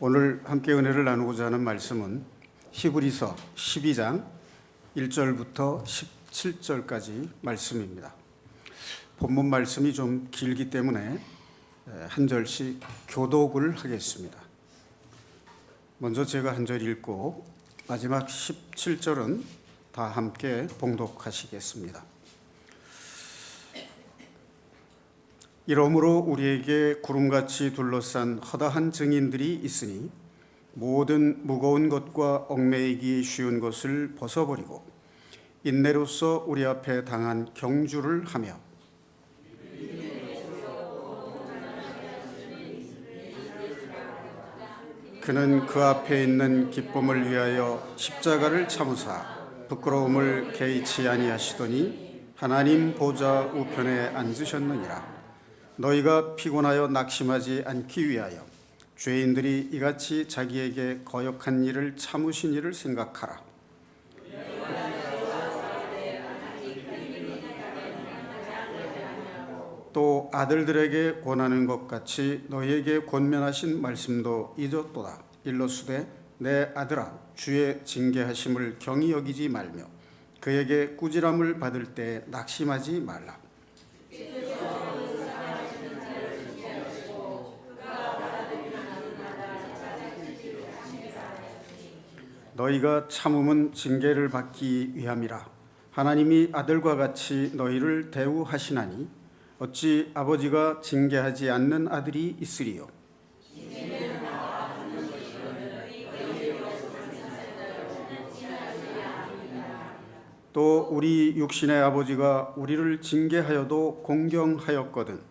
오늘 함께 은혜를 나누고자 하는 말씀은 히브리서 12장 1절부터 17절까지 말씀입니다. 본문 말씀이 좀 길기 때문에 한 절씩 교독을 하겠습니다. 먼저 제가 한 절 읽고 마지막 17절은 다 함께 봉독하시겠습니다. 이러므로 우리에게 구름같이 둘러싼 허다한 증인들이 있으니 모든 무거운 것과 얽매이기 쉬운 것을 벗어버리고 인내로써 우리 앞에 당한 경주를 하며 그는 그 앞에 있는 기쁨을 위하여 십자가를 참으사 부끄러움을 개의치 아니하시더니 하나님 보좌 우편에 앉으셨느니라. 너희가 피곤하여 낙심하지 않기 위하여 죄인들이 이같이 자기에게 거역한 일을 참으신 일을 생각하라. 또 아들들에게 권하는 것 같이 너희에게 권면하신 말씀도 잊었도다. 일러스되 내 아들아 주의 징계하심을 경히 여기지 말며 그에게 꾸지람을 받을 때 낙심하지 말라. 너희가 참음은 징계를 받기 위함이라. 하나님이 아들과 같이 너희를 대우하시나니 어찌 아버지가 징계하지 않는 아들이 있으리요. 또 우리 육신의 아버지가 우리를 징계하여도 공경하였거든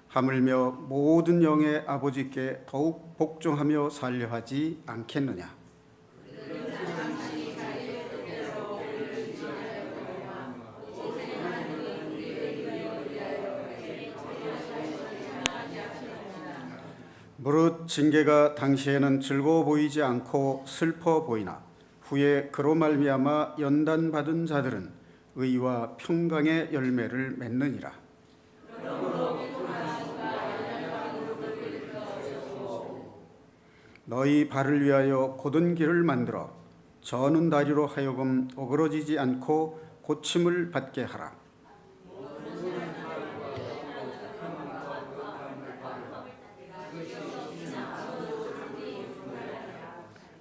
하물며 모든 영의 아버지께 더욱 복종하며 살려 하지 않겠느냐. 무릇 징계가 당시에는 즐거워 보이지 않고 슬퍼 보이나 후에 그로 말미암아 연단받은 자들은 의와 평강의 열매를 맺느니라. 너희 발을 위하여 곧은 길을 만들어 저는 다리로 하여금 어그러지지 않고 고침을 받게 하라.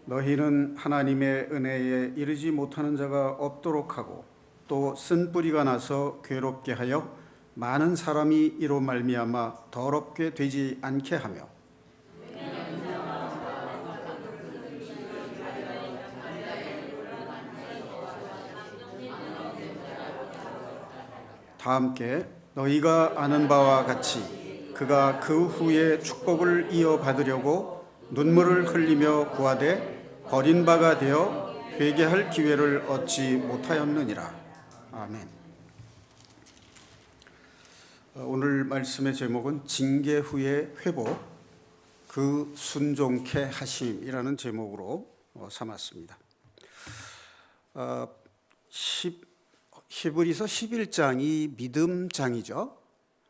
너희는 하나님의 은혜에 이르지 못하는 자가 없도록 하고 또 쓴 뿌리가 나서 괴롭게 하여 많은 사람이 이로 말미암아 더럽게 되지 않게 하며 다 함께 너희가 아는 바와 같이 그가 그 후에 축복을 이어받으려고 눈물을 흘리며 구하되 버린 바가 되어 회개할 기회를 얻지 못하였느니라. 아멘. 오늘 말씀의 제목은 징계 후의 회복, 그 순종케 하심이라는 제목으로 삼았습니다. 히브리서 11장이 믿음장이죠.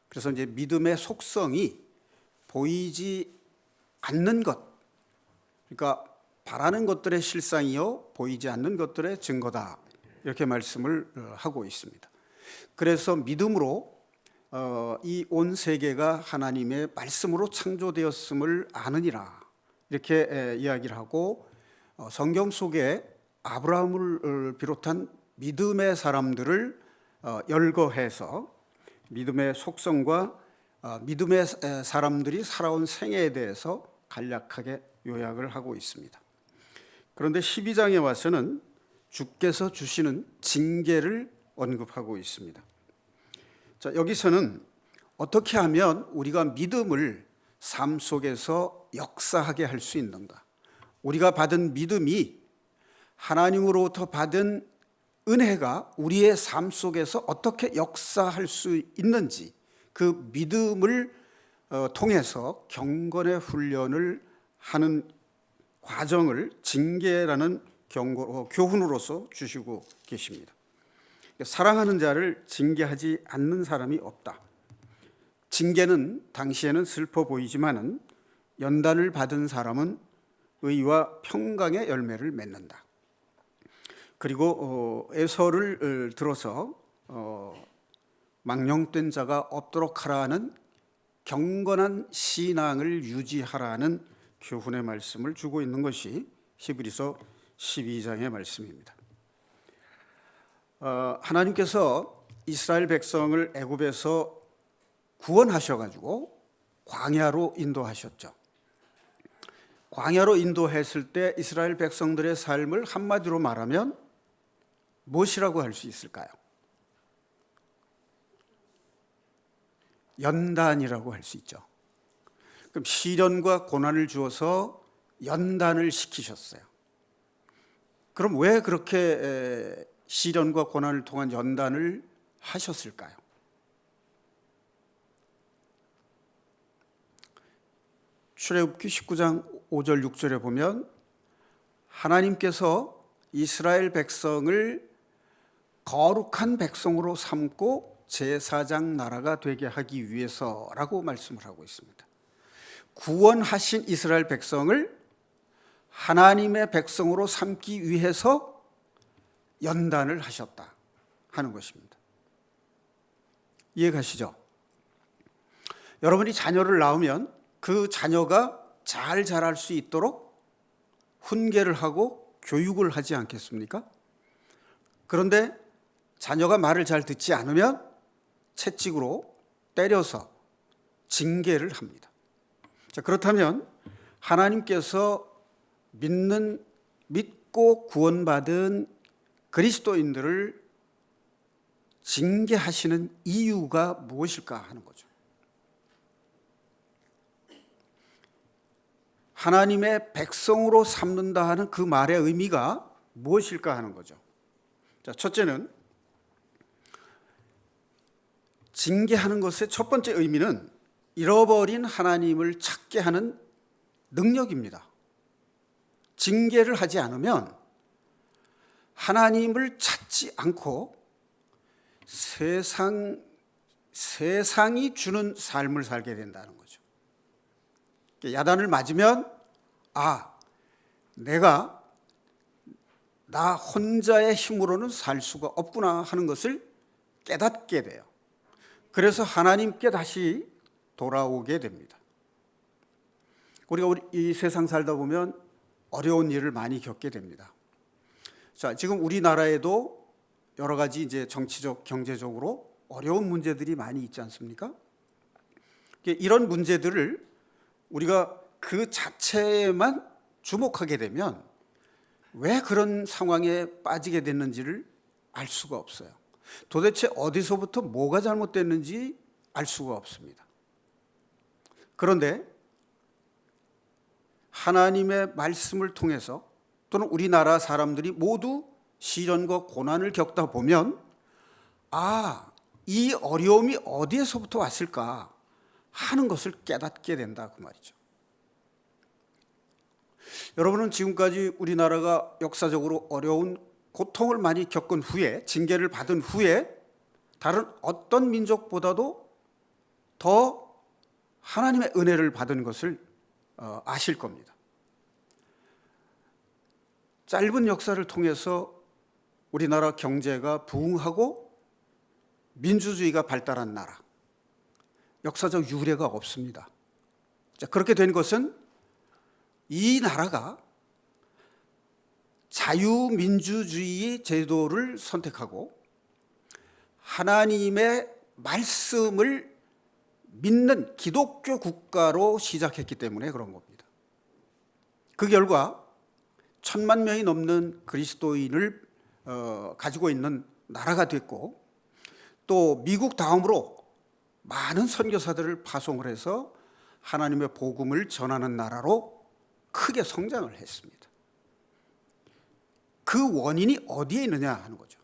그래서 이제 믿음의 속성이 보이지 않는 것, 그러니까 바라는 것들의 실상이요 보이지 않는 것들의 증거다, 이렇게 말씀을 하고 있습니다. 그래서 믿음으로 이 온 세계가 하나님의 말씀으로 창조되었음을 아느니라, 이렇게 이야기를 하고 성경 속에 아브라함을 비롯한 믿음의 사람들을 열거해서 믿음의 속성과 믿음의 사람들이 살아온 생애에 대해서 간략하게 요약을 하고 있습니다. 그런데 12장에 와서는 주께서 주시는 징계를 언급하고 있습니다. 자, 여기서는 어떻게 하면 우리가 믿음을 삶 속에서 역사하게 할 수 있는가? 우리가 받은 믿음이 하나님으로부터 받은 은혜가 우리의 삶 속에서 어떻게 역사할 수 있는지, 그 믿음을 통해서 경건의 훈련을 하는 과정을 징계라는 교훈으로서 주시고 계십니다. 사랑하는 자를 징계하지 않는 사람이 없다. 징계는 당시에는 슬퍼 보이지만은 연단을 받은 사람은 의와 평강의 열매를 맺는다. 그리고 에서를 들어서 망령된 자가 없도록 하라는 경건한 신앙을 유지하라는 교훈의 말씀을 주고 있는 것이 히브리서 12장의 말씀입니다. 하나님께서 이스라엘 백성을 애굽에서 구원하셔가지고 광야로 인도하셨죠. 광야로 인도했을 때 이스라엘 백성들의 삶을 한마디로 말하면 무엇이라고 할 수 있을까요? 연단이라고 할 수 있죠. 그럼 시련과 고난을 주어서 연단을 시키셨어요. 그럼 왜 그렇게 시련과 고난을 통한 연단을 하셨을까요? 출애굽기 19장 5절 6절에 보면 하나님께서 이스라엘 백성을 거룩한 백성으로 삼고 제사장 나라가 되게 하기 위해서라고 말씀을 하고 있습니다. 구원하신 이스라엘 백성을 하나님의 백성으로 삼기 위해서 연단을 하셨다 하는 것입니다. 이해가시죠? 여러분이 자녀를 낳으면 그 자녀가 잘 자랄 수 있도록 훈계를 하고 교육을 하지 않겠습니까? 그런데 자녀가 말을 잘 듣지 않으면 채찍으로 때려서 징계를 합니다. 자, 그렇다면 하나님께서 믿고 구원받은 그리스도인들을 징계하시는 이유가 무엇일까 하는 거죠. 하나님의 백성으로 삼는다 하는 그 말의 의미가 무엇일까 하는 거죠. 자, 첫째는 징계하는 것의 첫 번째 의미는 잃어버린 하나님을 찾게 하는 능력입니다. 징계를 하지 않으면 하나님을 찾지 않고 세상이 주는 삶을 살게 된다는 거죠. 야단을 맞으면 내가 나 혼자의 힘으로는 살 수가 없구나 하는 것을 깨닫게 돼요. 그래서 하나님께 다시 돌아오게 됩니다. 우리가 이 세상 살다 보면 어려운 일을 많이 겪게 됩니다. 자, 지금 우리나라에도 여러 가지 이제 정치적, 경제적으로 어려운 문제들이 많이 있지 않습니까? 이런 문제들을 우리가 그 자체에만 주목하게 되면 왜 그런 상황에 빠지게 됐는지를 알 수가 없어요. 도대체 어디서부터 뭐가 잘못됐는지 알 수가 없습니다. 그런데 하나님의 말씀을 통해서 또는 우리나라 사람들이 모두 시련과 고난을 겪다 보면 이 어려움이 어디에서부터 왔을까 하는 것을 깨닫게 된다 그 말이죠. 여러분은 지금까지 우리나라가 역사적으로 어려운 고통을 많이 겪은 후에, 징계를 받은 후에 다른 어떤 민족보다도 더 하나님의 은혜를 받은 것을 아실 겁니다. 짧은 역사를 통해서 우리나라 경제가 부흥하고 민주주의가 발달한 나라, 역사적 유례가 없습니다. 자, 그렇게 된 것은 이 나라가 자유민주주의 제도를 선택하고 하나님의 말씀을 믿는 기독교 국가로 시작했기 때문에 그런 겁니다. 그 결과 1,000만 명이 넘는 그리스도인을 가지고 있는 나라가 됐고, 또 미국 다음으로 많은 선교사들을 파송을 해서 하나님의 복음을 전하는 나라로 크게 성장을 했습니다. 그 원인이 어디에 있느냐 하는 거죠.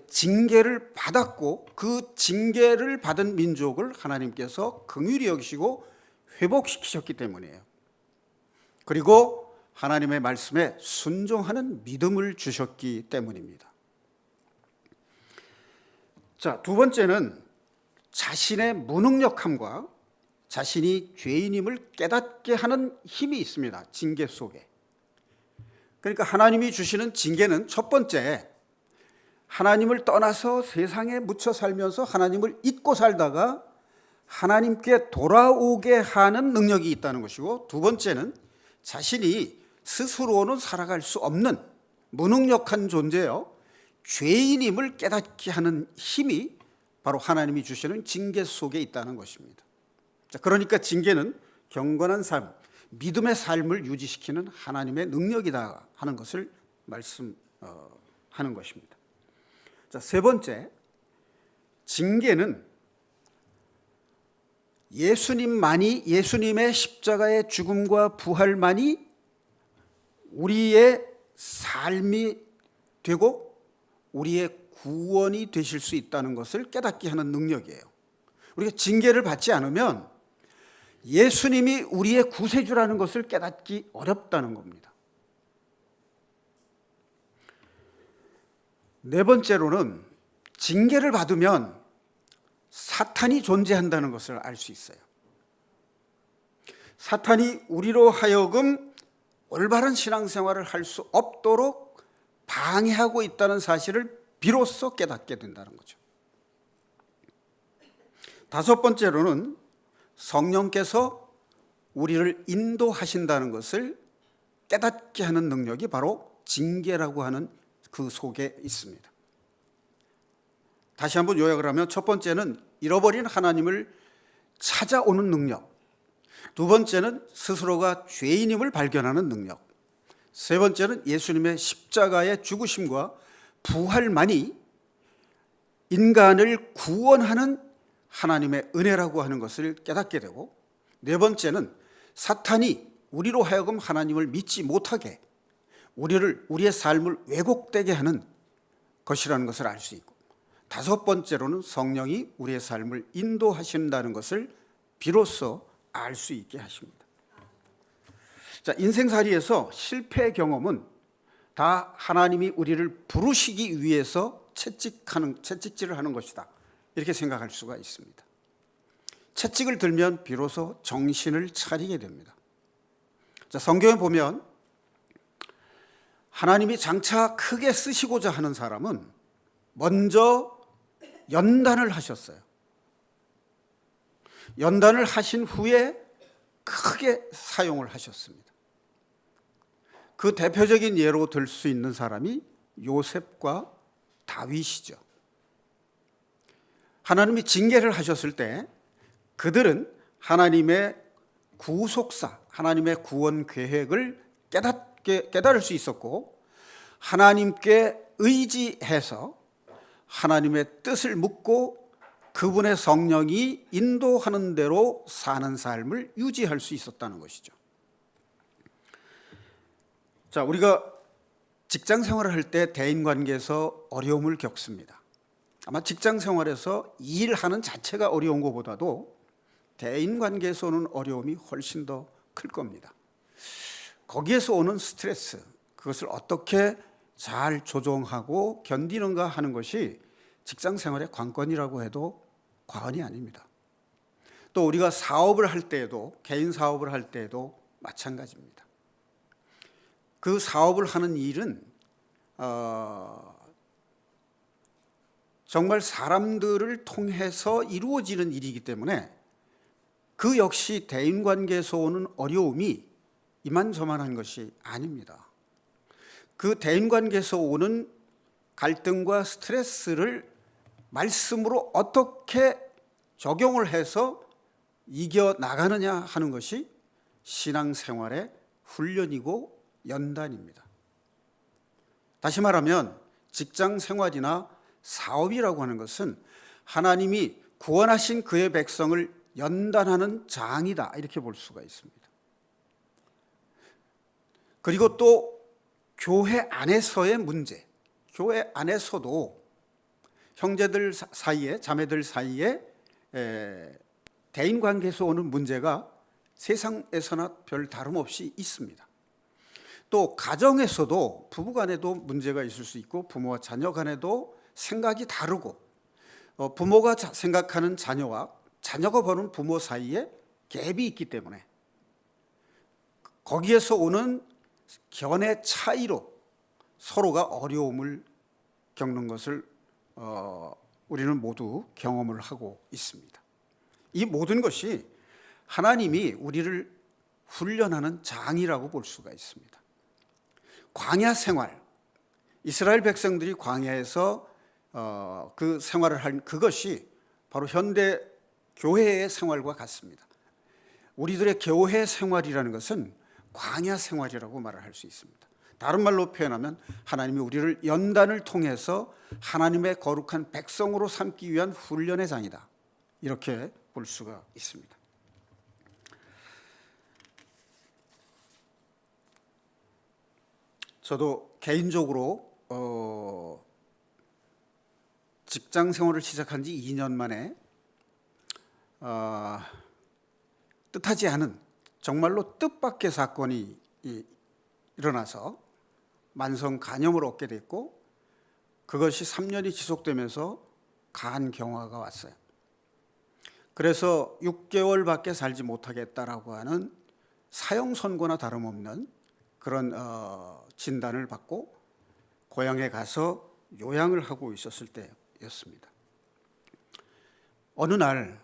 징계를 받았고 그 징계를 받은 민족을 하나님께서 긍휼히 여기시고 회복시키셨기 때문이에요. 그리고 하나님의 말씀에 순종하는 믿음을 주셨기 때문입니다. 자, 두 번째는 자신의 무능력함과 자신이 죄인임을 깨닫게 하는 힘이 있습니다. 징계 속에. 그러니까 하나님이 주시는 징계는 첫 번째, 하나님을 떠나서 세상에 묻혀 살면서 하나님을 잊고 살다가 하나님께 돌아오게 하는 능력이 있다는 것이고, 두 번째는 자신이 스스로는 살아갈 수 없는 무능력한 존재요, 죄인임을 깨닫게 하는 힘이 바로 하나님이 주시는 징계 속에 있다는 것입니다. 자, 그러니까 징계는 경건한 삶, 믿음의 삶을 유지시키는 하나님의 능력이다 하는 것을 말씀하는 것입니다. 자, 세 번째, 징계는 예수님의 십자가의 죽음과 부활만이 우리의 삶이 되고 우리의 구원이 되실 수 있다는 것을 깨닫게 하는 능력이에요. 우리가 징계를 받지 않으면 예수님이 우리의 구세주라는 것을 깨닫기 어렵다는 겁니다. 네 번째로는 징계를 받으면 사탄이 존재한다는 것을 알 수 있어요. 사탄이 우리로 하여금 올바른 신앙생활을 할 수 없도록 방해하고 있다는 사실을 비로소 깨닫게 된다는 거죠. 다섯 번째로는 성령께서 우리를 인도하신다는 것을 깨닫게 하는 능력이 바로 징계라고 하는 그 속에 있습니다. 다시 한번 요약을 하면, 첫 번째는 잃어버린 하나님을 찾아오는 능력, 두 번째는 스스로가 죄인임을 발견하는 능력, 세 번째는 예수님의 십자가의 죽으심과 부활만이 인간을 구원하는 하나님의 은혜라고 하는 것을 깨닫게 되고, 네 번째는 사탄이 우리로 하여금 하나님을 믿지 못하게 우리의 삶을 왜곡되게 하는 것이라는 것을 알 수 있고, 다섯 번째로는 성령이 우리의 삶을 인도하신다는 것을 비로소 알 수 있게 하십니다. 자, 인생살이에서 실패 경험은 다 하나님이 우리를 부르시기 위해서 채찍질을 하는 것이다, 이렇게 생각할 수가 있습니다. 채찍을 들면 비로소 정신을 차리게 됩니다. 자, 성경에 보면 하나님이 장차 크게 쓰시고자 하는 사람은 먼저 연단을 하셨어요. 연단을 하신 후에 크게 사용을 하셨습니다. 그 대표적인 예로 들 수 있는 사람이 요셉과 다윗이죠. 하나님이 징계를 하셨을 때 그들은 하나님의 구속사, 하나님의 구원 계획을 깨달을 수 있었고, 하나님께 의지해서 하나님의 뜻을 묻고 그분의 성령이 인도하는 대로 사는 삶을 유지할 수 있었다는 것이죠. 자, 우리가 직장 생활을 할 때 대인관계에서 어려움을 겪습니다. 아마 직장 생활에서 일하는 자체가 어려운 것보다도 대인관계에서 오는 어려움이 훨씬 더 클 겁니다. 거기에서 오는 스트레스, 그것을 어떻게 잘 조정하고 견디는가 하는 것이 직장 생활의 관건이라고 해도 과언이 아닙니다. 또 우리가 사업을 할 때에도, 개인 사업을 할 때에도 마찬가지입니다. 그 사업을 하는 일은 정말 사람들을 통해서 이루어지는 일이기 때문에 그 역시 대인관계에서 오는 어려움이 이만저만한 것이 아닙니다. 그 대인관계에서 오는 갈등과 스트레스를 말씀으로 어떻게 적용을 해서 이겨나가느냐 하는 것이 신앙생활의 훈련이고 연단입니다. 다시 말하면 직장 생활이나 사업이라고 하는 것은 하나님이 구원하신 그의 백성을 연단하는 장이다, 이렇게 볼 수가 있습니다. 그리고 또 교회 안에서의 문제, 교회 안에서도 형제들 사이에, 자매들 사이에 대인관계에서 오는 문제가 세상에서나 별 다름없이 있습니다. 또 가정에서도 부부간에도 문제가 있을 수 있고, 부모와 자녀 간에도 생각이 다르고, 부모가 생각하는 자녀와 자녀가 보는 부모 사이에 갭이 있기 때문에 거기에서 오는 견해 차이로 서로가 어려움을 겪는 것을 우리는 모두 경험을 하고 있습니다. 이 모든 것이 하나님이 우리를 훈련하는 장이라고 볼 수가 있습니다. 광야 생활, 이스라엘 백성들이 광야에서 그 생활을 한 그것이 바로 현대 교회의 생활과 같습니다. 우리들의 교회 생활이라는 것은 광야 생활이라고 말을 할 수 있습니다. 다른 말로 표현하면 하나님이 우리를 연단을 통해서 하나님의 거룩한 백성으로 삼기 위한 훈련의 장이다, 이렇게 볼 수가 있습니다. 저도 개인적으로 직장 생활을 시작한 지 2년 만에 뜻하지 않은 정말로 뜻밖의 사건이 일어나서 만성 간염을 얻게 됐고, 그것이 3년이 지속되면서 간경화가 왔어요. 그래서 6개월밖에 살지 못하겠다라고 하는 사형 선고나 다름없는 그런 진단을 받고 고향에 가서 요양을 하고 있었을 때였습니다. 어느 날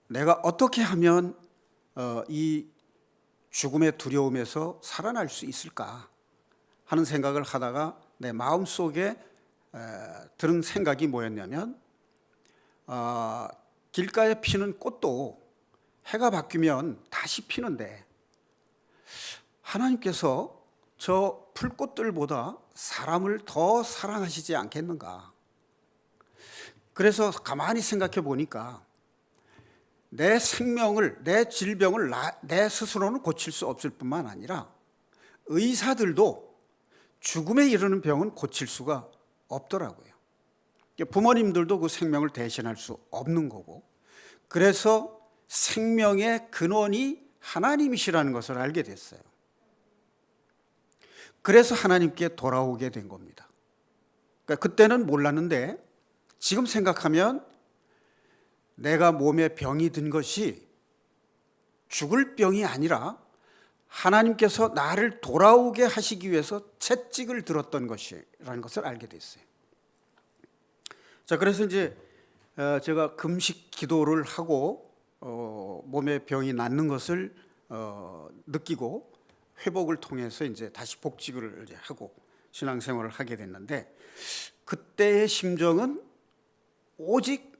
내가 어떻게 하면 이 죽음의 두려움에서 살아날 수 있을까 하는 생각을 하다가 내 마음속에 들은 생각이 뭐였냐면, 길가에 피는 꽃도 해가 바뀌면 다시 피는데 하나님께서 저 풀꽃들보다 사람을 더 사랑하시지 않겠는가. 그래서 가만히 생각해 보니까 내 생명을, 내 질병을 내 스스로는 고칠 수 없을 뿐만 아니라 의사들도 죽음에 이르는 병은 고칠 수가 없더라고요. 부모님들도 그 생명을 대신할 수 없는 거고, 그래서 생명의 근원이 하나님이시라는 것을 알게 됐어요. 그래서 하나님께 돌아오게 된 겁니다. 그러니까 그때는 몰랐는데 지금 생각하면 내가 몸에 병이 든 것이 죽을 병이 아니라 하나님께서 나를 돌아오게 하시기 위해서 채찍을 들었던 것이라는 것을 알게 됐어요. 자, 그래서 이제 제가 금식 기도를 하고 몸에 병이 낫는 것을 느끼고 회복을 통해서 이제 다시 복직을 이제 하고 신앙생활을 하게 됐는데, 그때의 심정은 오직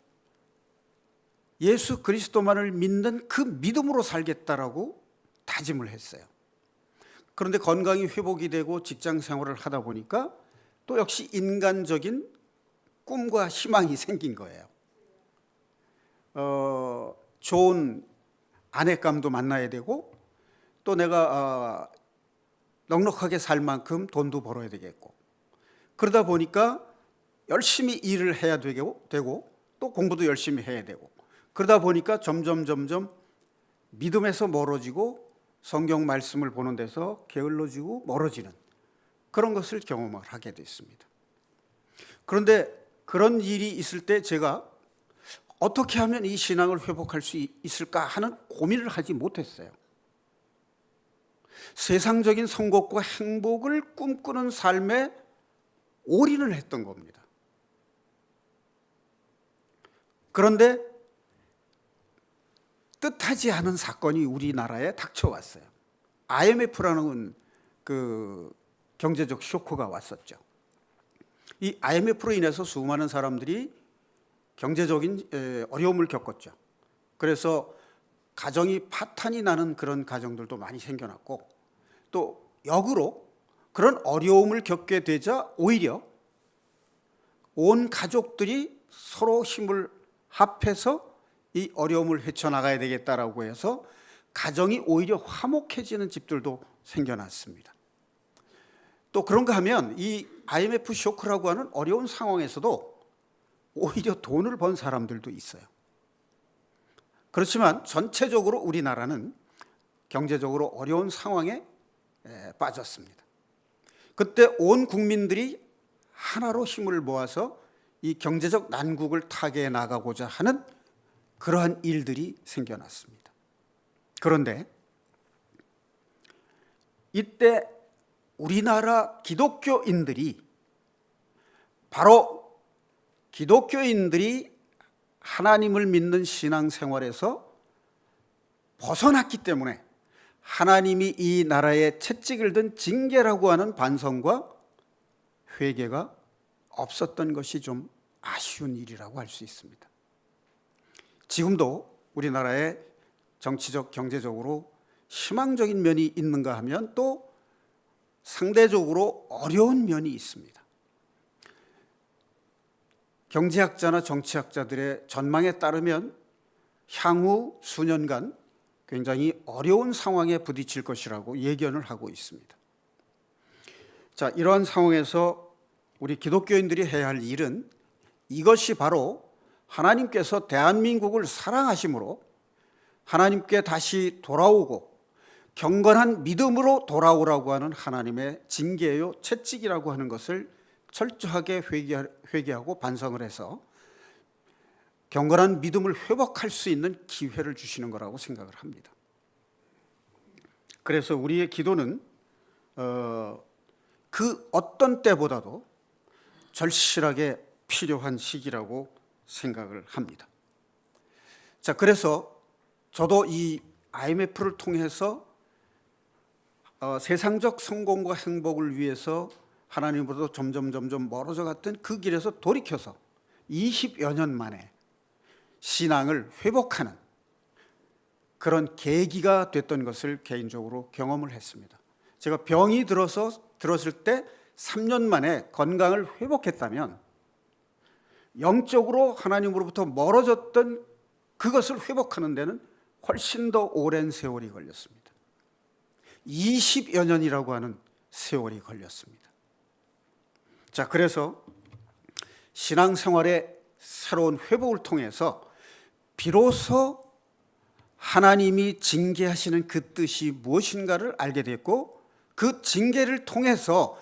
예수 그리스도만을 믿는 그 믿음으로 살겠다라고 다짐을 했어요. 그런데 건강이 회복이 되고 직장 생활을 하다 보니까 또 역시 인간적인 꿈과 희망이 생긴 거예요. 좋은 아내감도 만나야 되고, 또 내가 넉넉하게 살 만큼 돈도 벌어야 되겠고, 그러다 보니까 열심히 일을 해야 되고 또 공부도 열심히 해야 되고, 그러다 보니까 점점 믿음에서 멀어지고 성경 말씀을 보는 데서 게을러지고 멀어지는 그런 것을 경험을 하게 됐습니다. 그런데 그런 일이 있을 때 제가 어떻게 하면 이 신앙을 회복할 수 있을까 하는 고민을 하지 못했어요. 세상적인 성공과 행복을 꿈꾸는 삶에 올인을 했던 겁니다. 그런데 뜻하지 않은 사건이 우리나라에 닥쳐왔어요. IMF라는 그 경제적 쇼크가 왔었죠. 이 IMF로 인해서 수많은 사람들이 경제적인 어려움을 겪었죠. 그래서 가정이 파탄이 나는 그런 가정들도 많이 생겨났고, 또 역으로 그런 어려움을 겪게 되자 오히려 온 가족들이 서로 힘을 합해서 이 어려움을 헤쳐나가야 되겠다라고 해서 가정이 오히려 화목해지는 집들도 생겨났습니다. 또 그런가 하면 이 IMF 쇼크라고 하는 어려운 상황에서도 오히려 돈을 번 사람들도 있어요. 그렇지만 전체적으로 우리나라는 경제적으로 어려운 상황에 빠졌습니다. 그때 온 국민들이 하나로 힘을 모아서 이 경제적 난국을 타개해 나가고자 하는 그러한 일들이 생겨났습니다. 그런데 이때 우리나라 기독교인들이 바로 기독교인들이 하나님을 믿는 신앙생활에서 벗어났기 때문에 하나님이 이 나라에 채찍을 든 징계라고 하는 반성과 회개가 없었던 것이 좀 아쉬운 일이라고 할 수 있습니다. 지금도 우리나라에 정치적, 경제적으로 희망적인 면이 있는가 하면 또 상대적으로 어려운 면이 있습니다. 경제학자나 정치학자들의 전망에 따르면 향후 수년간 굉장히 어려운 상황에 부딪힐 것이라고 예견을 하고 있습니다. 자, 이러한 상황에서 우리 기독교인들이 해야 할 일은 이것이 바로 하나님께서 대한민국을 사랑하심으로 하나님께 다시 돌아오고 경건한 믿음으로 돌아오라고 하는 하나님의 징계요, 채찍이라고 하는 것을 철저하게 회개하고 반성을 해서 경건한 믿음을 회복할 수 있는 기회를 주시는 거라고 생각을 합니다. 그래서 우리의 기도는 그 어떤 때보다도 절실하게 필요한 시기라고 생각을 합니다. 자, 그래서 저도 이 IMF를 통해서 세상적 성공과 행복을 위해서 하나님으로부터 점점 멀어져 갔던 그 길에서 돌이켜서 20여 년 만에 신앙을 회복하는 그런 계기가 됐던 것을 개인적으로 경험을 했습니다. 제가 병이 들었을 때 3년 만에 건강을 회복했다면 영적으로 하나님으로부터 멀어졌던 그것을 회복하는 데는 훨씬 더 오랜 세월이 걸렸습니다. 20여 년이라고 하는 세월이 걸렸습니다. 자, 그래서 신앙생활의 새로운 회복을 통해서 비로소 하나님이 징계하시는 그 뜻이 무엇인가를 알게 됐고 그 징계를 통해서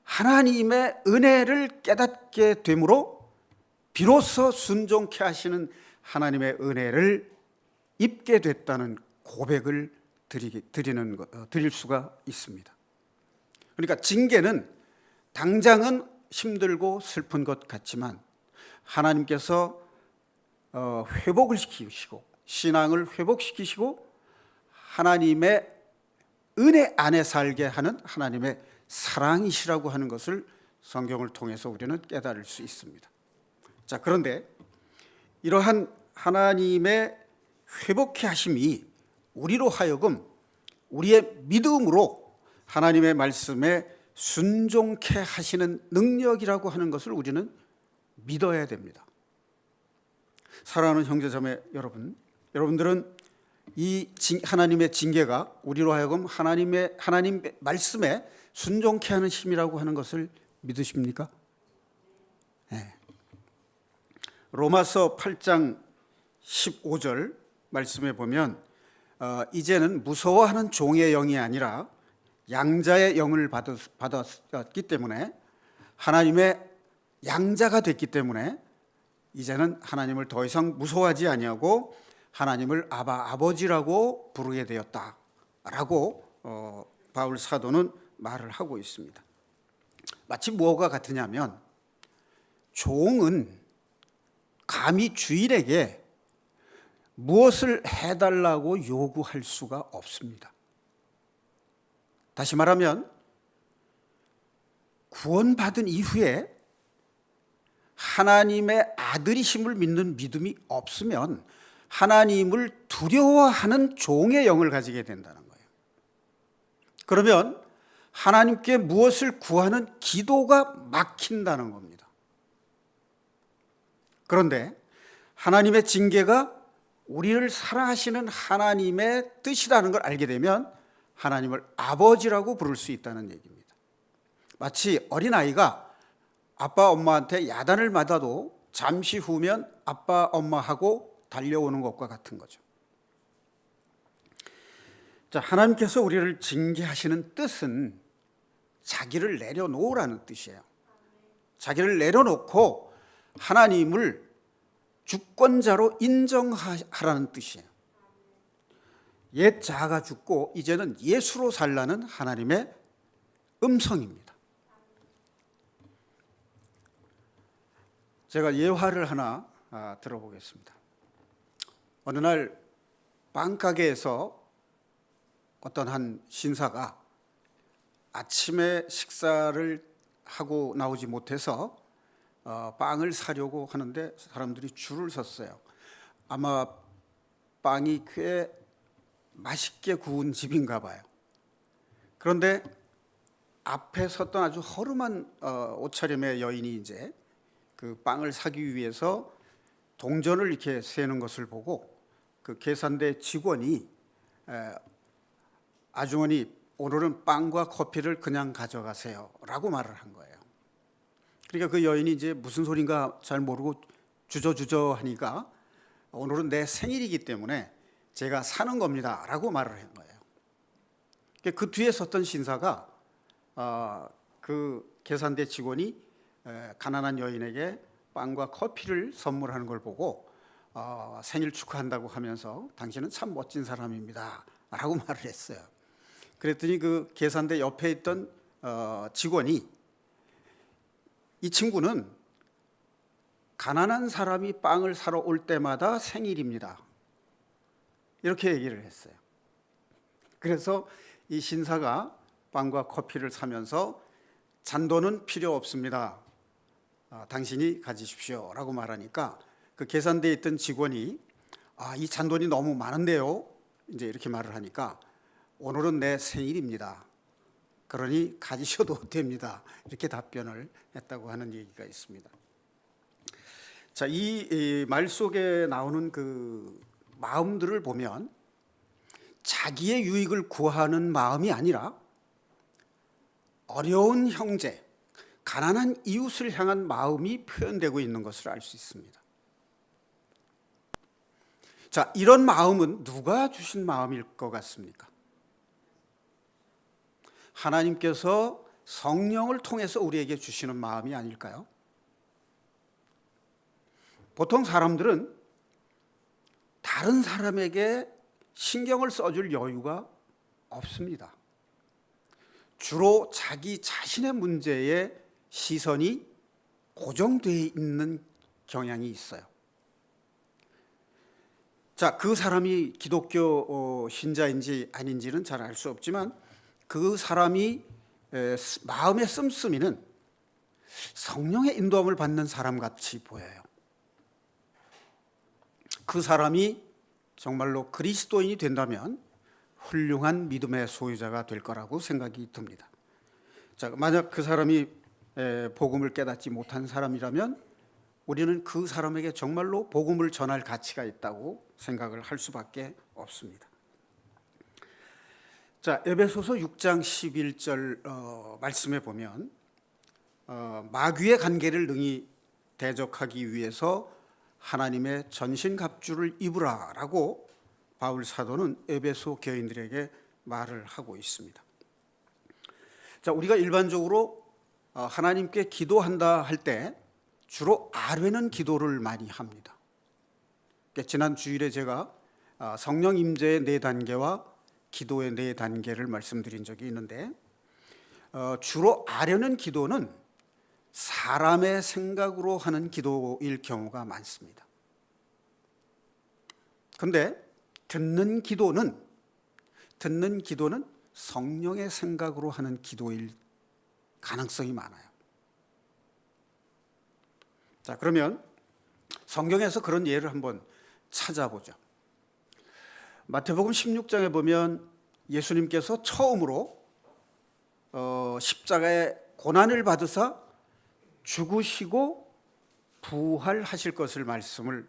하나님의 은혜를 깨닫게 되므로 비로소 순종케 하시는 하나님의 은혜를 입게 됐다는 고백을 드릴 수가 있습니다. 그러니까 징계는 당장은 힘들고 슬픈 것 같지만 하나님께서 회복을 시키시고 신앙을 회복시키시고 하나님의 은혜 안에 살게 하는 하나님의 사랑이시라고 하는 것을 성경을 통해서 우리는 깨달을 수 있습니다. 자, 그런데 이러한 하나님의 회복케 하심이 우리로 하여금 우리의 믿음으로 하나님의 말씀에 순종케 하시는 능력이라고 하는 것을 우리는 믿어야 됩니다. 사랑하는 형제자매 여러분, 여러분들은 이 하나님의 징계가 우리로 하여금 하나님 말씀에 순종케 하는 힘이라고 하는 것을 믿으십니까? 네. 로마서 8장 15절 말씀에 보면 이제는 무서워하는 종의 영이 아니라 양자의 영을 받았기 때문에 하나님의 양자가 됐기 때문에 이제는 하나님을 더 이상 무서워하지 아니하고 하나님을 아버지라고 부르게 되었다라고 바울 사도는 말을 하고 있습니다. 마치 무엇과 같으냐면 종은 감히 주인에게 무엇을 해달라고 요구할 수가 없습니다. 다시 말하면 구원받은 이후에 하나님의 아들이심을 믿는 믿음이 없으면 하나님을 두려워하는 종의 영을 가지게 된다는 거예요. 그러면 하나님께 무엇을 구하는 기도가 막힌다는 겁니다. 그런데 하나님의 징계가 우리를 사랑하시는 하나님의 뜻이라는 걸 알게 되면 하나님을 아버지라고 부를 수 있다는 얘기입니다. 마치 어린아이가 아빠 엄마한테 야단을 맞아도 잠시 후면 아빠 엄마하고 달려오는 것과 같은 거죠. 자, 하나님께서 우리를 징계하시는 뜻은 자기를 내려놓으라는 뜻이에요. 자기를 내려놓고 하나님을 주권자로 인정하라는 뜻이에요. 옛 자아가 죽고 이제는 예수로 살라는 하나님의 음성입니다. 제가 예화를 하나 들어보겠습니다. 어느 날 빵가게에서 어떤 한 신사가 아침에 식사를 하고 나오지 못해서 빵을 사려고 하는데 사람들이 줄을 섰어요. 아마 빵이 꽤 맛있게 구운 집인가 봐요. 그런데 앞에 섰던 아주 허름한 옷차림의 여인이 이제 그 빵을 사기 위해서 동전을 이렇게 세는 것을 보고 그 계산대 직원이 아주머니, 오늘은 빵과 커피를 그냥 가져가세요 라고 말을 한 거예요. 그러니까 그 여인이 이제 무슨 소린가 잘 모르고 주저주저 하니까 오늘은 내 생일이기 때문에 제가 사는 겁니다 라고 말을 한 거예요. 그 뒤에 섰던 신사가 그 계산대 직원이 가난한 여인에게 빵과 커피를 선물하는 걸 보고 생일 축하한다고 하면서 당신은 참 멋진 사람입니다 라고 말을 했어요. 그랬더니 그 계산대 옆에 있던 직원이 이 친구는 가난한 사람이 빵을 사러 올 때마다 생일입니다 이렇게 얘기를 했어요. 그래서 이 신사가 빵과 커피를 사면서 잔돈은 필요 없습니다, 당신이 가지십시오 라고 말하니까 그 계산대에 있던 직원이 이 잔돈이 너무 많은데요 이제 이렇게 말을 하니까 오늘은 내 생일입니다, 그러니 가지셔도 됩니다 이렇게 답변을 했다고 하는 얘기가 있습니다. 자, 이 말 속에 나오는 그 마음들을 보면 자기의 유익을 구하는 마음이 아니라 어려운 형제, 가난한 이웃을 향한 마음이 표현되고 있는 것을 알 수 있습니다. 자, 이런 마음은 누가 주신 마음일 것 같습니까? 하나님께서 성령을 통해서 우리에게 주시는 마음이 아닐까요? 보통 사람들은 다른 사람에게 신경을 써줄 여유가 없습니다. 주로 자기 자신의 문제에 시선이 고정되어 있는 경향이 있어요. 자, 그 사람이 기독교 신자인지 아닌지는 잘 알 수 없지만 그 사람이 마음의 씀씀이는 성령의 인도함을 받는 사람 같이 보여요. 그 사람이 정말로 그리스도인이 된다면 훌륭한 믿음의 소유자가 될 거라고 생각이 듭니다. 자, 만약 그 사람이 복음을 깨닫지 못한 사람이라면 우리는 그 사람에게 정말로 복음을 전할 가치가 있다고 생각을 할 수밖에 없습니다. 자, 에베소서 6장 11절 말씀에 보면 마귀의 관계를 능히 대적하기 위해서 하나님의 전신갑주를 입으라라고 바울 사도는 에베소 교인들에게 말을 하고 있습니다. 자, 우리가 일반적으로 하나님께 기도한다 할 때 주로 아뢰는 기도를 많이 합니다. 지난 주일에 제가 성령 임재의 4단계와 기도의 4단계를 말씀드린 적이 있는데 주로 아뢰는 기도는 사람의 생각으로 하는 기도일 경우가 많습니다. 그런데 듣는 기도는 성령의 생각으로 하는 기도일 가능성이 많아요. 자, 그러면 성경에서 그런 예를 한번 찾아보죠. 마태복음 16장에 보면 예수님께서 처음으로 십자가의 고난을 받으사 죽으시고 부활하실 것을 말씀을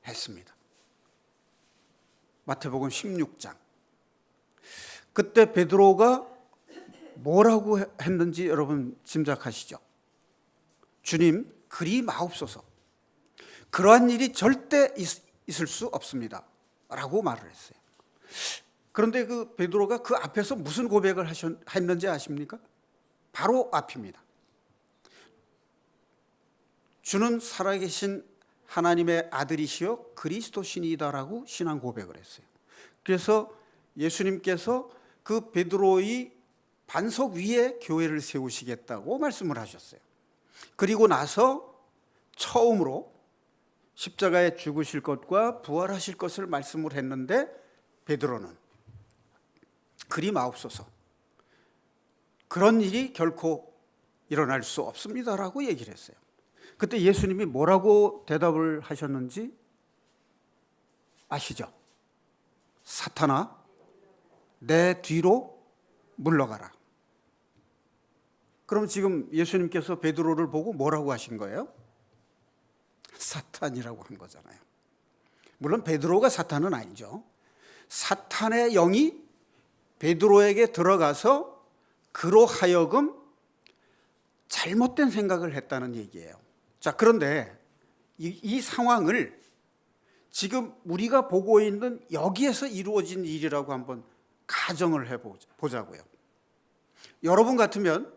했습니다. 마태복음 16장. 그때 베드로가 뭐라고 했는지 여러분 짐작하시죠? 주님, 그리 마옵소서. 그러한 일이 절대 있을 수 없습니다 라고 말을 했어요. 그런데 그 베드로가 그 앞에서 무슨 고백을 했는지 아십니까? 바로 앞입니다. 주는 살아계신 하나님의 아들이시여 그리스도시니이다라고 신앙 고백을 했어요. 그래서 예수님께서 그 베드로의 반석 위에 교회를 세우시겠다고 말씀을 하셨어요. 그리고 나서 처음으로 십자가에 죽으실 것과 부활하실 것을 말씀을 했는데 베드로는 그리 마옵소서, 그런 일이 결코 일어날 수 없습니다라고 얘기를 했어요. 그때 예수님이 뭐라고 대답을 하셨는지 아시죠? 사탄아, 내 뒤로 물러가라. 그럼 지금 예수님께서 베드로를 보고 뭐라고 하신 거예요? 사탄이라고 한 거잖아요. 물론 베드로가 사탄은 아니죠. 사탄의 영이 베드로에게 들어가서 그로 하여금 잘못된 생각을 했다는 얘기예요. 자, 그런데 이 상황을 지금 우리가 보고 있는 여기에서 이루어진 일이라고 한번 가정을 해보자고요. 여러분 같으면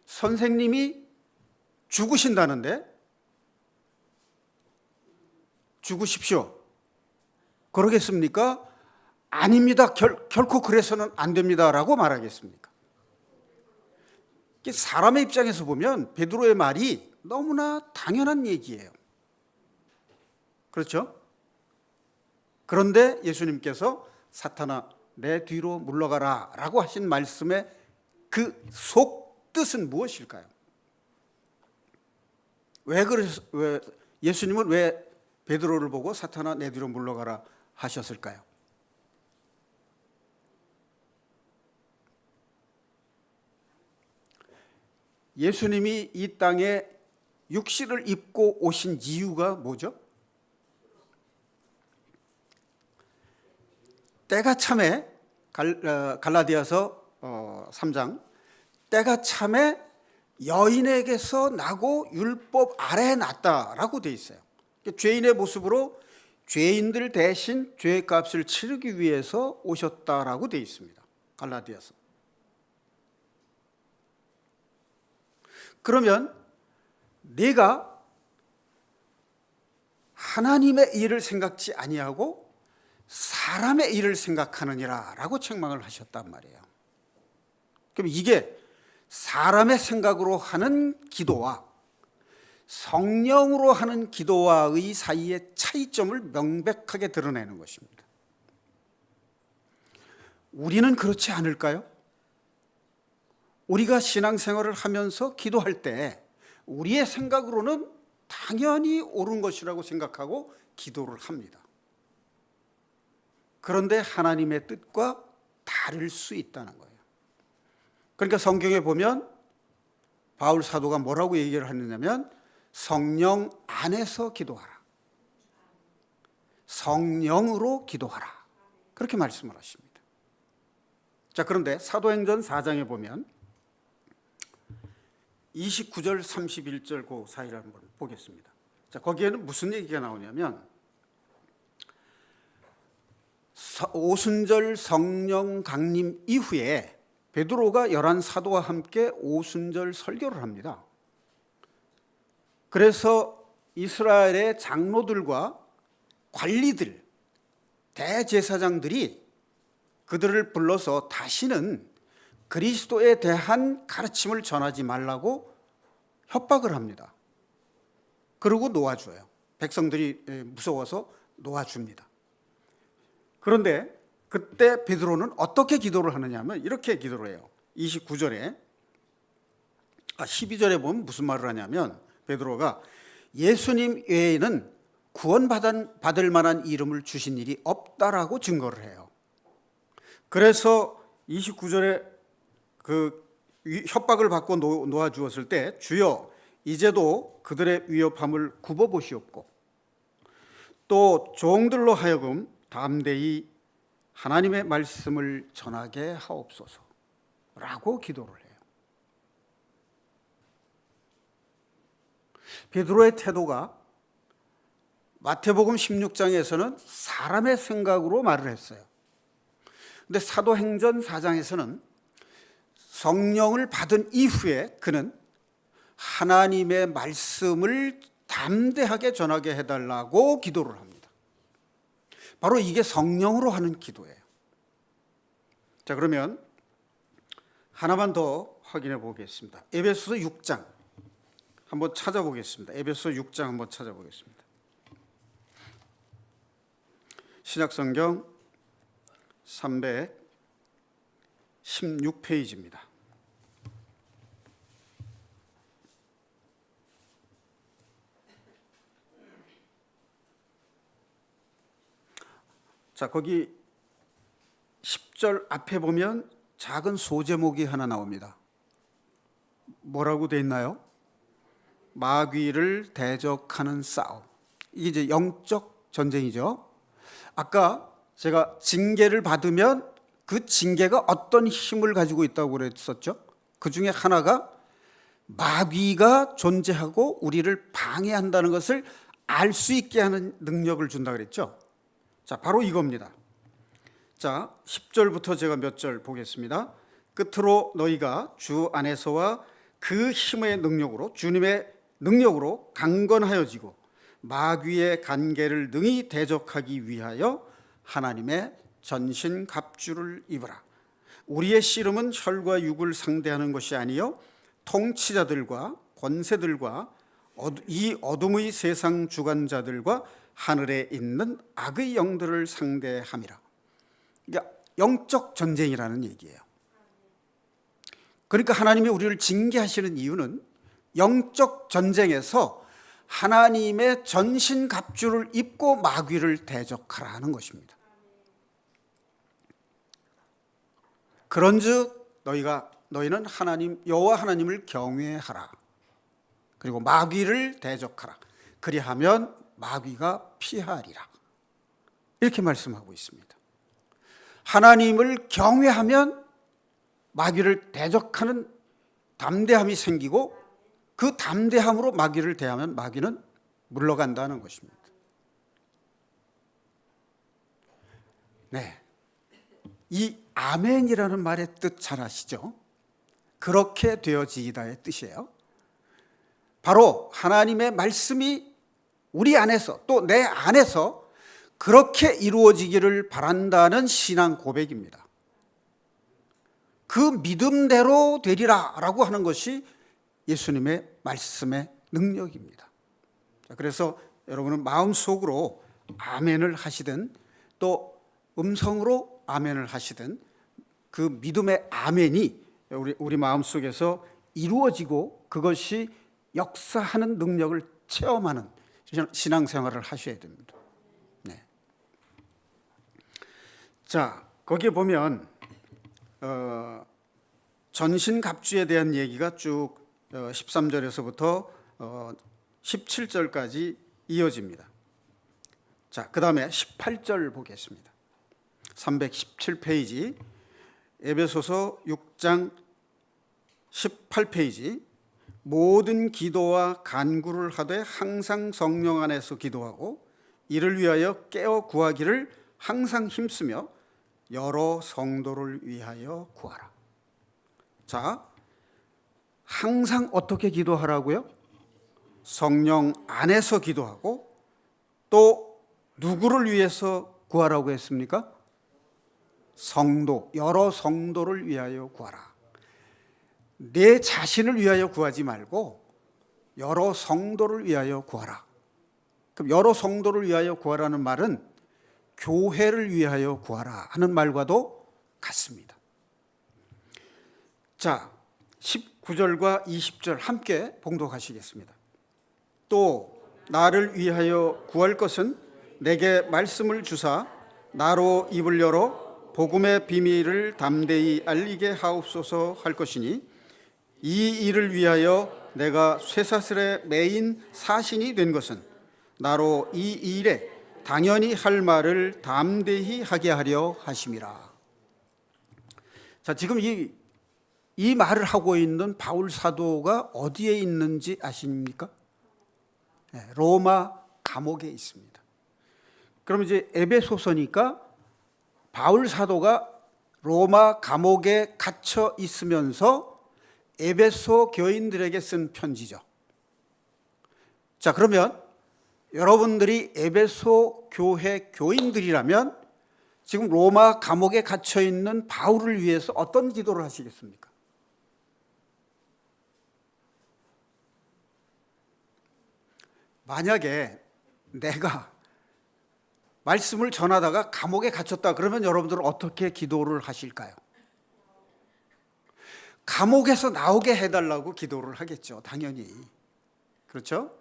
선생님이 죽으신다는데 죽으십시오, 그러겠습니까? 아닙니다, 결코 그래서는 안 됩니다라고 말하겠습니까? 사람의 입장에서 보면 베드로의 말이 너무나 당연한 얘기예요. 그렇죠? 그런데 예수님께서 사탄아, 내 뒤로 물러가라 라고 하신 말씀의 그 속뜻은 무엇일까요? 왜 예수님은 왜 베드로를 보고 사탄아, 내 뒤로 물러가라 하셨을까요? 예수님이 이 땅에 육신을 입고 오신 이유가 뭐죠? 때가 참에 갈라디아서 3장, 때가 참에 여인에게서 나고 율법 아래에 났다라고 돼 있어요. 죄인의 모습으로 죄인들 대신 죄값을 치르기 위해서 오셨다라고 돼 있습니다. 갈라디아서. 그러면 내가 하나님의 일을 생각지 아니하고 사람의 일을 생각하느니라 라고 책망을 하셨단 말이에요. 그럼 이게 사람의 생각으로 하는 기도와 성령으로 하는 기도와의 사이의 차이점을 명백하게 드러내는 것입니다. 우리는 그렇지 않을까요? 우리가 신앙생활을 하면서 기도할 때 우리의 생각으로는 당연히 옳은 것이라고 생각하고 기도를 합니다. 그런데 하나님의 뜻과 다를 수 있다는 거예요. 그러니까 성경에 보면 바울 사도가 뭐라고 얘기를 하느냐면 성령 안에서 기도하라, 성령으로 기도하라, 그렇게 말씀을 하십니다. 자, 그런데 사도행전 4장에 보면 29절 31절 그 사이를 한번 보겠습니다. 자, 거기에는 무슨 얘기가 나오냐면 오순절 성령 강림 이후에 베드로가 11사도와 함께 오순절 설교를 합니다. 그래서 이스라엘의 장로들과 관리들, 대제사장들이 그들을 불러서 다시는 그리스도에 대한 가르침을 전하지 말라고 협박을 합니다. 그리고 놓아줘요. 백성들이 무서워서 놓아줍니다. 그런데 그때 베드로는 어떻게 기도를 하느냐면 이렇게 기도를 해요. 12절에 12절에 보면 무슨 말을 하냐면 베드로가 예수님 외에는 구원받을 만한 이름을 주신 일이 없다라고 증거를 해요. 그래서 29절에 그 협박을 받고 놓아주었을 때 주여 이제도 그들의 위협함을 굽어보시옵고 또 종들로 하여금 담대히 하나님의 말씀을 전하게 하옵소서라고 기도를 해요. 베드로의 태도가 마태복음 16장에서는 사람의 생각으로 말을 했어요. 그런데 사도행전 4장에서는 성령을 받은 이후에 그는 하나님의 말씀을 담대하게 전하게 해달라고 기도를 합니다. 바로 이게 성령으로 하는 기도예요. 자, 그러면 하나만 더 확인해 보겠습니다. 에베소서 6장 한번 찾아보겠습니다. 에베소 6장 한번 찾아보겠습니다. 신약성경 316페이지입니다. 자, 거기 10절 앞에 보면 작은 소제목이 하나 나옵니다. 뭐라고 돼 있나요? 마귀를 대적하는 싸움. 이게 이제 영적 전쟁이죠. 아까 제가 징계를 받으면 그 징계가 어떤 힘을 가지고 있다고 그랬었죠. 그 중에 하나가 마귀가 존재하고 우리를 방해한다는 것을 알 수 있게 하는 능력을 준다 그랬죠. 자, 바로 이겁니다. 자, 10절부터 제가 몇 절 보겠습니다. 끝으로 너희가 주 안에서와 그 힘의 능력으로, 주님의 능력으로 강건하여지고 마귀의 간계를 능히 대적하기 위하여 하나님의 전신 갑주를 입으라. 우리의 씨름은 혈과 육을 상대하는 것이 아니요 통치자들과 권세들과 이 어둠의 세상 주관자들과 하늘에 있는 악의 영들을 상대함이라. 그러니까 영적 전쟁이라는 얘기예요. 그러니까 하나님이 우리를 징계하시는 이유는 영적 전쟁에서 하나님의 전신 갑주를 입고 마귀를 대적하라 하는 것입니다. 그런즉 너희는 하나님 여호와 하나님을 경외하라. 그리고 마귀를 대적하라. 그리하면 마귀가 피하리라. 이렇게 말씀하고 있습니다. 하나님을 경외하면 마귀를 대적하는 담대함이 생기고 그 담대함으로 마귀를 대하면 마귀는 물러간다는 것입니다. 네, 이 아멘이라는 말의 뜻 잘 아시죠? 그렇게 되어지이다의 뜻이에요. 바로 하나님의 말씀이 우리 안에서 또 내 안에서 그렇게 이루어지기를 바란다는 신앙 고백입니다. 그 믿음대로 되리라라고 하는 것이 예수님의 말씀의 능력입니다. 그래서 여러분은 마음속으로 아멘을 하시든 또 음성으로 아멘을 하시든 그 믿음의 아멘이 우리 마음속에서 이루어지고 그것이 역사하는 능력을 체험하는 신앙생활을 하셔야 됩니다. 네. 자, 거기에 보면 전신갑주에 대한 얘기가 쭉 13절에서부터 17절까지 이어집니다. 자, 그 다음에 18절 보겠습니다. 317페이지 에베소서 6장 18페이지 모든 기도와 간구를 하되 항상 성령 안에서 기도하고 이를 위하여 깨어 구하기를 항상 힘쓰며 여러 성도를 위하여 구하라. 자, 항상 어떻게 기도하라고요? 성령 안에서 기도하고 또 누구를 위해서 구하라고 했습니까? 성도, 여러 성도를 위하여 구하라. 내 자신을 위하여 구하지 말고 여러 성도를 위하여 구하라. 그럼 여러 성도를 위하여 구하라는 말은 교회를 위하여 구하라 하는 말과도 같습니다. 자, 19절과 20절 함께 봉독하시겠습니다. 또 나를 위하여 구할 것은 내게 말씀을 주사 나로 입을 열어 복음의 비밀을 담대히 알리게 하옵소서 할 것이니 이 일을 위하여 내가 쇠사슬에 매인 사신이 된 것은 나로 이 일에 당연히 할 말을 담대히 하게 하려 하심이라. 자, 지금 이 말을 하고 있는 바울 사도가 어디에 있는지 아십니까? 네, 로마 감옥에 있습니다. 그럼 이제 에베소서니까 바울 사도가 로마 감옥에 갇혀 있으면서 에베소 교인들에게 쓴 편지죠. 자, 그러면 여러분들이 에베소 교회 교인들이라면 지금 로마 감옥에 갇혀 있는 바울을 위해서 어떤 기도를 하시겠습니까? 만약에 내가 말씀을 전하다가 감옥에 갇혔다 그러면 여러분들은 어떻게 기도를 하실까요? 감옥에서 나오게 해달라고 기도를 하겠죠, 당연히. 그렇죠?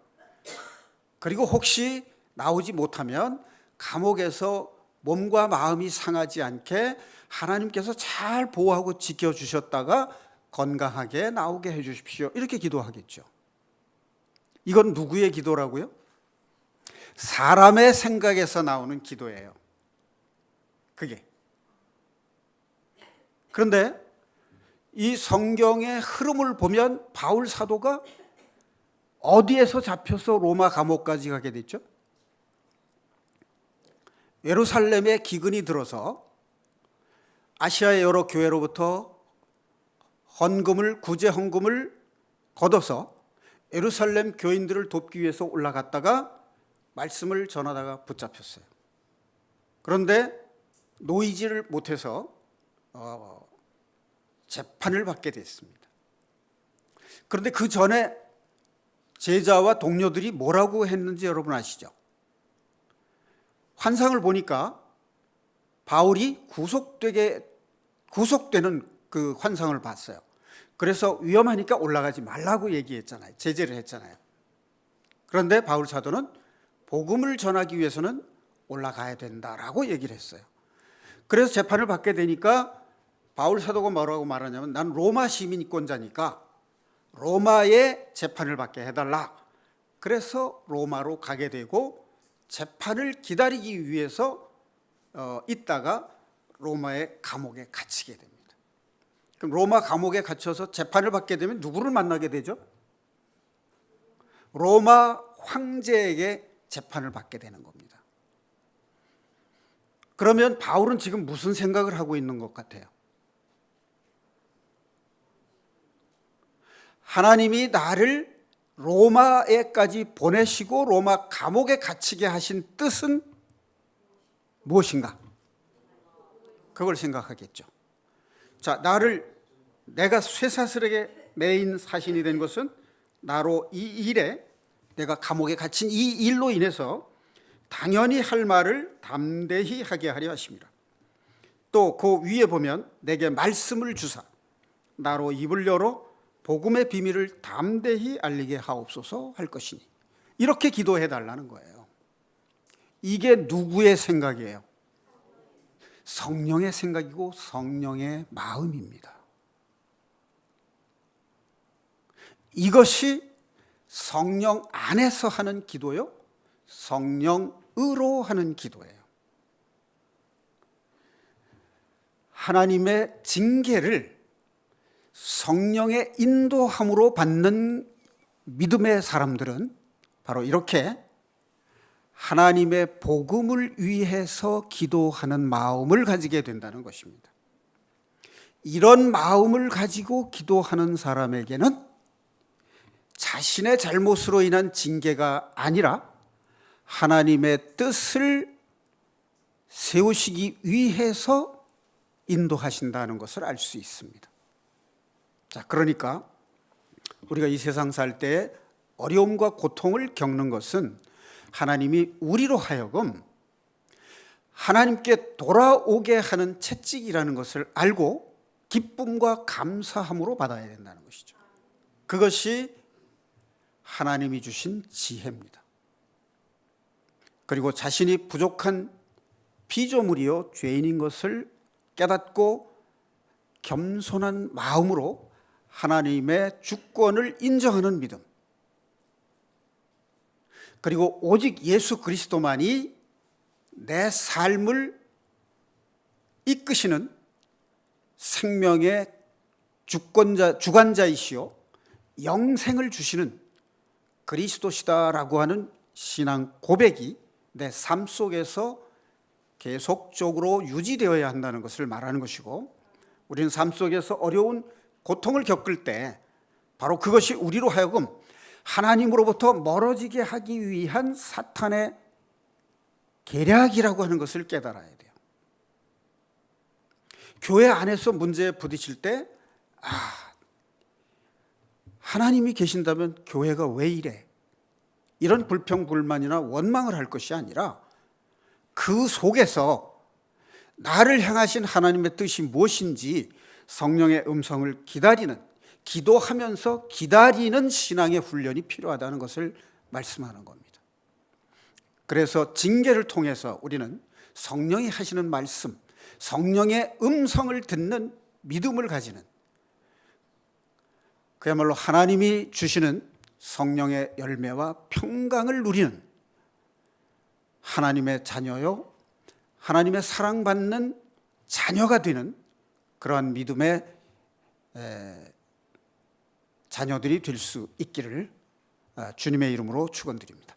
그리고 혹시 나오지 못하면 감옥에서 몸과 마음이 상하지 않게 하나님께서 잘 보호하고 지켜주셨다가 건강하게 나오게 해주십시오, 이렇게 기도하겠죠. 이건 누구의 기도라고요? 사람의 생각에서 나오는 기도예요, 그게. 그런데 이 성경의 흐름을 보면 바울 사도가 어디에서 잡혀서 로마 감옥까지 가게 됐죠? 예루살렘에 기근이 들어서 아시아의 여러 교회로부터 구제 헌금을 걷어서 예루살렘 교인들을 돕기 위해서 올라갔다가 말씀을 전하다가 붙잡혔어요. 그런데 놓이지를 못해서 재판을 받게 됐습니다. 그런데 그 전에 제자와 동료들이 뭐라고 했는지 여러분 아시죠? 환상을 보니까 바울이 구속되는 그 환상을 봤어요. 그래서 위험하니까 올라가지 말라고 얘기했잖아요. 제재를 했잖아요. 그런데 바울 사도는 복음을 전하기 위해서는 올라가야 된다라고 얘기를 했어요. 그래서 재판을 받게 되니까 바울 사도가 뭐라고 말하냐면, 난 로마 시민권자니까 로마의 재판을 받게 해달라. 그래서 로마로 가게 되고 재판을 기다리기 위해서 있다가 로마의 감옥에 갇히게 됩니다. 그럼 로마 감옥에 갇혀서 재판을 받게 되면 누구를 만나게 되죠? 로마 황제에게 재판을 받게 되는 겁니다. 그러면 바울은 지금 무슨 생각을 하고 있는 것 같아요? 하나님이 나를 로마에까지 보내시고 로마 감옥에 갇히게 하신 뜻은 무엇인가? 그걸 생각하겠죠. 자, 내가 쇠사슬에게 매인 사신이 된 것은 나로 이 일에, 내가 감옥에 갇힌 이 일로 인해서 당연히 할 말을 담대히 하게 하려 하심이라. 또 그 위에 보면 내게 말씀을 주사 나로 입을 열어 복음의 비밀을 담대히 알리게 하옵소서 할 것이니, 이렇게 기도해 달라는 거예요. 이게 누구의 생각이에요? 성령의 생각이고 성령의 마음입니다. 이것이 성령 안에서 하는 기도요, 성령으로 하는 기도예요. 하나님의 징계를 성령의 인도함으로 받는 믿음의 사람들은 바로 이렇게 하나님의 복음을 위해서 기도하는 마음을 가지게 된다는 것입니다. 이런 마음을 가지고 기도하는 사람에게는 자신의 잘못으로 인한 징계가 아니라 하나님의 뜻을 세우시기 위해서 인도하신다는 것을 알 수 있습니다. 자, 그러니까 우리가 이 세상 살 때 어려움과 고통을 겪는 것은 하나님이 우리로 하여금 하나님께 돌아오게 하는 채찍이라는 것을 알고 기쁨과 감사함으로 받아야 된다는 것이죠. 그것이 하나님이 주신 지혜입니다. 그리고 자신이 부족한 피조물이요 죄인인 것을 깨닫고 겸손한 마음으로 하나님의 주권을 인정하는 믿음, 그리고 오직 예수 그리스도만이 내 삶을 이끄시는 생명의 주관자이시오 영생을 주시는 그리스도시다라고 하는 신앙 고백이 내 삶 속에서 계속적으로 유지되어야 한다는 것을 말하는 것이고, 우리는 삶 속에서 어려운 고통을 겪을 때 바로 그것이 우리로 하여금 하나님으로부터 멀어지게 하기 위한 사탄의 계략이라고 하는 것을 깨달아야 돼요. 교회 안에서 문제에 부딪힐 때 하나님이 계신다면 교회가 왜 이래? 이런 불평불만이나 원망을 할 것이 아니라 그 속에서 나를 향하신 하나님의 뜻이 무엇인지 성령의 음성을 기다리는, 기도하면서 기다리는 신앙의 훈련이 필요하다는 것을 말씀하는 겁니다. 그래서 징계를 통해서 우리는 성령이 하시는 말씀, 성령의 음성을 듣는 믿음을 가지는, 그야말로 하나님이 주시는 성령의 열매와 평강을 누리는 하나님의 자녀요, 하나님의 사랑받는 자녀가 되는 그러한 믿음의 자녀들이 될 수 있기를 주님의 이름으로 축원드립니다.